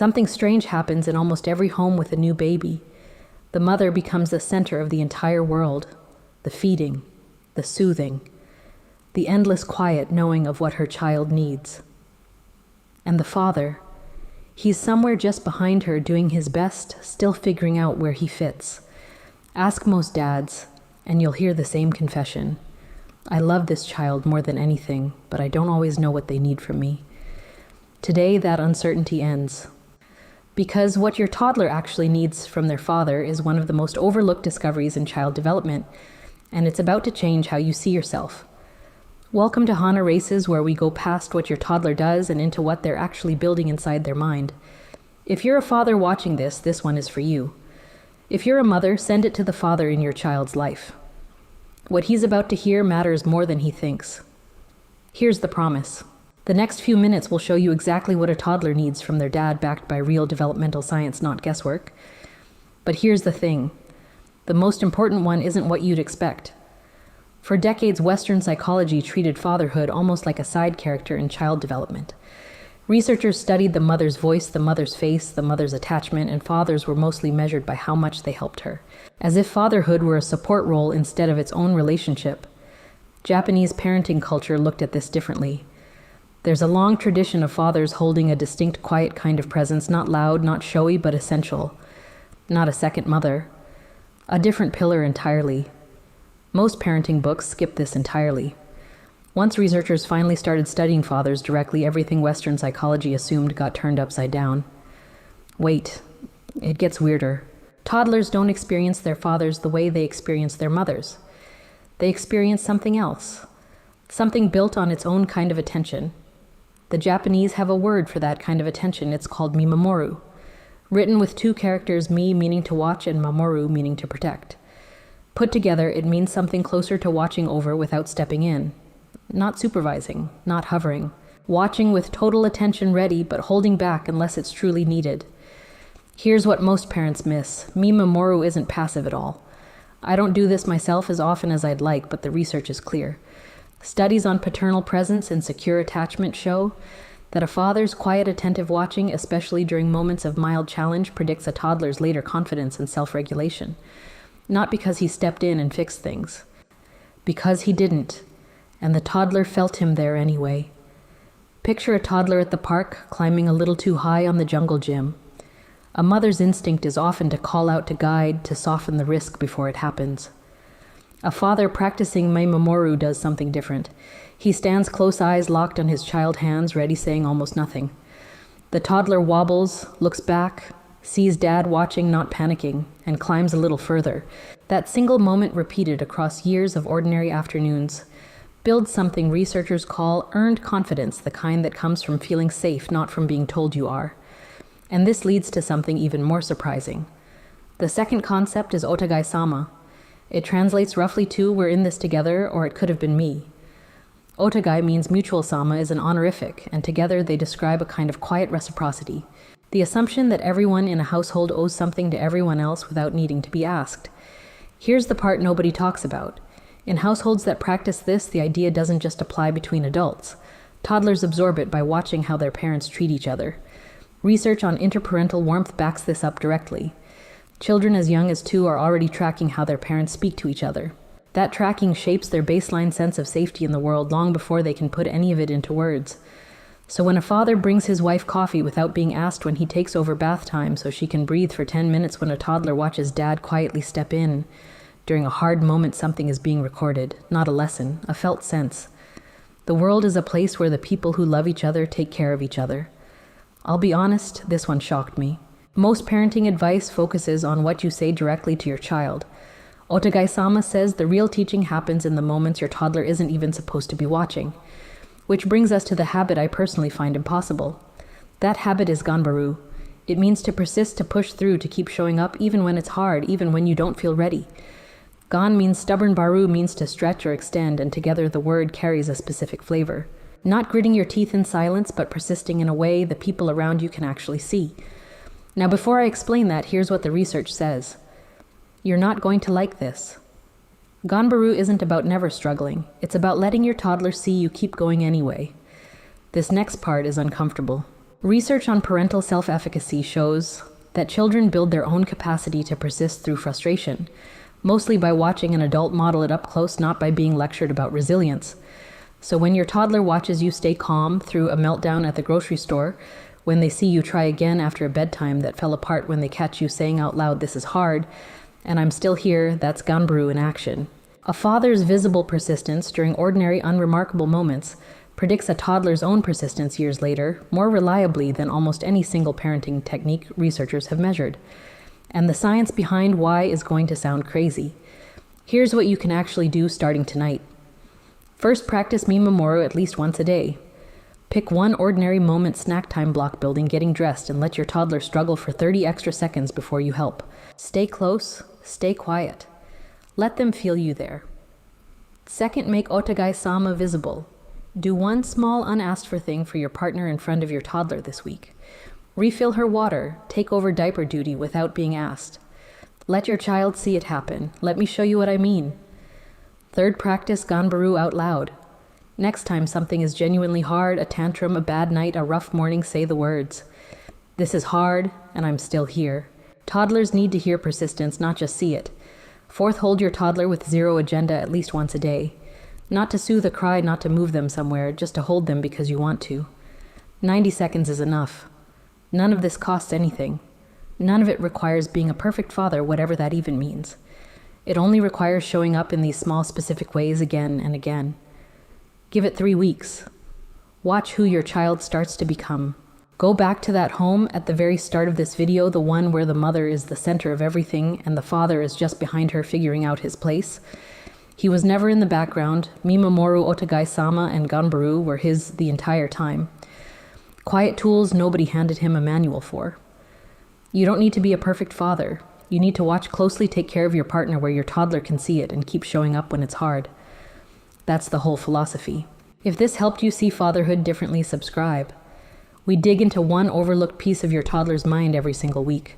Something strange happens in almost every home with a new baby. The mother becomes the center of the entire world. The feeding, the soothing, the endless quiet knowing of what her child needs. And the father, he's somewhere just behind her doing his best, still figuring out where he fits. Ask most dads, and you'll hear the same confession. I love this child more than anything, but I don't always know what they need from me. Today, that uncertainty ends. Because what your toddler actually needs from their father is one of the most overlooked discoveries in child development, and it's about to change how you see yourself. Welcome to Hana Races, where we go past what your toddler does and into what they're actually building inside their mind. If you're a father watching this one is for you. If you're a mother, send it to the father in your child's life. What he's about to hear matters more than he thinks. Here's the promise. The next few minutes will show you exactly what a toddler needs from their dad, backed by real developmental science, not guesswork. But here's the thing. The most important one isn't what you'd expect. For decades, Western psychology treated fatherhood almost like a side character in child development. Researchers studied the mother's voice, the mother's face, the mother's attachment, and fathers were mostly measured by how much they helped her, as if fatherhood were a support role instead of its own relationship. Japanese parenting culture looked at this differently. There's a long tradition of fathers holding a distinct, quiet kind of presence, not loud, not showy, but essential. Not a second mother. A different pillar entirely. Most parenting books skip this entirely. Once researchers finally started studying fathers directly, everything Western psychology assumed got turned upside down. Wait, it gets weirder. Toddlers don't experience their fathers the way they experience their mothers. They experience something else. Something built on its own kind of attention. The Japanese have a word for that kind of attention. It's called Mimamoru. Written with two characters, mi meaning to watch and mamoru meaning to protect. Put together, it means something closer to watching over without stepping in. Not supervising, not hovering. Watching with total attention ready, but holding back unless it's truly needed. Here's what most parents miss. Mimamoru isn't passive at all. I don't do this myself as often as I'd like, but the research is clear. Studies on paternal presence and secure attachment show that a father's quiet, attentive watching, especially during moments of mild challenge, predicts a toddler's later confidence and self-regulation. Not because he stepped in and fixed things. Because he didn't, and the toddler felt him there anyway. Picture a toddler at the park, climbing a little too high on the jungle gym. A mother's instinct is often to call out, to guide, to soften the risk before it happens. A father practicing Mimamoru does something different. He stands close, eyes locked on his child's hands, ready, saying almost nothing. The toddler wobbles, looks back, sees dad watching, not panicking, and climbs a little further. That single moment, repeated across years of ordinary afternoons, builds something researchers call earned confidence, the kind that comes from feeling safe, not from being told you are. And this leads to something even more surprising. The second concept is otagai-sama. It translates roughly to "we're in this together," or "it could have been me." Otagai means mutual, sama is an honorific, and together they describe a kind of quiet reciprocity. The assumption that everyone in a household owes something to everyone else without needing to be asked. Here's the part nobody talks about. In households that practice this, the idea doesn't just apply between adults. Toddlers absorb it by watching how their parents treat each other. Research on interparental warmth backs this up directly. Children as young as 2 are already tracking how their parents speak to each other. That tracking shapes their baseline sense of safety in the world long before they can put any of it into words. So when a father brings his wife coffee without being asked, when he takes over bath time so she can breathe for 10 minutes, when a toddler watches dad quietly step in, during a hard moment something is being recorded, not a lesson, a felt sense. The world is a place where the people who love each other take care of each other. I'll be honest, this one shocked me. Most parenting advice focuses on what you say directly to your child. Otagai-sama says the real teaching happens in the moments your toddler isn't even supposed to be watching. Which brings us to the habit I personally find impossible. That habit is ganbaru. It means to persist, to push through, to keep showing up even when it's hard, even when you don't feel ready. Gan means stubborn, baru means to stretch or extend, and together the word carries a specific flavor. Not gritting your teeth in silence, but persisting in a way the people around you can actually see. Now before I explain that, here's what the research says. You're not going to like this. Ganbaru isn't about never struggling. It's about letting your toddler see you keep going anyway. This next part is uncomfortable. Research on parental self-efficacy shows that children build their own capacity to persist through frustration, mostly by watching an adult model it up close, not by being lectured about resilience. So when your toddler watches you stay calm through a meltdown at the grocery store, when they see you try again after a bedtime that fell apart, when they catch you saying out loud, "This is hard, and I'm still here," that's Ganbaru in action. A father's visible persistence during ordinary, unremarkable moments predicts a toddler's own persistence years later more reliably than almost any single parenting technique researchers have measured. And the science behind why is going to sound crazy. Here's what you can actually do starting tonight. First, practice Mimamoru at least once a day. Pick one ordinary moment snack time block building getting dressed and let your toddler struggle for 30 extra seconds before you help. Stay close, stay quiet. Let them feel you there. Second, make otagai-sama visible. Do one small unasked for thing for your partner in front of your toddler this week. Refill her water, take over diaper duty without being asked. Let your child see it happen. Let me show you what I mean. Third, practice Ganbaru out loud. Next time something is genuinely hard, a tantrum, a bad night, a rough morning, say the words. "This is hard, and I'm still here." Toddlers need to hear persistence, not just see it. Fourth, hold your toddler with zero agenda at least once a day. Not to soothe a cry, not to move them somewhere, just to hold them because you want to. 90 seconds is enough. None of this costs anything. None of it requires being a perfect father, whatever that even means. It only requires showing up in these small specific ways again and again. Give it 3 weeks. Watch who your child starts to become. Go back to that home at the very start of this video, the one where the mother is the center of everything and the father is just behind her figuring out his place. He was never in the background. Mimamoru, Otagai-sama, and Ganbaru were his the entire time. Quiet tools nobody handed him a manual for. You don't need to be a perfect father. You need to watch closely, take care of your partner where your toddler can see it and keep showing up when it's hard. That's the whole philosophy. If this helped you see fatherhood differently, subscribe. We dig into one overlooked piece of your toddler's mind every single week.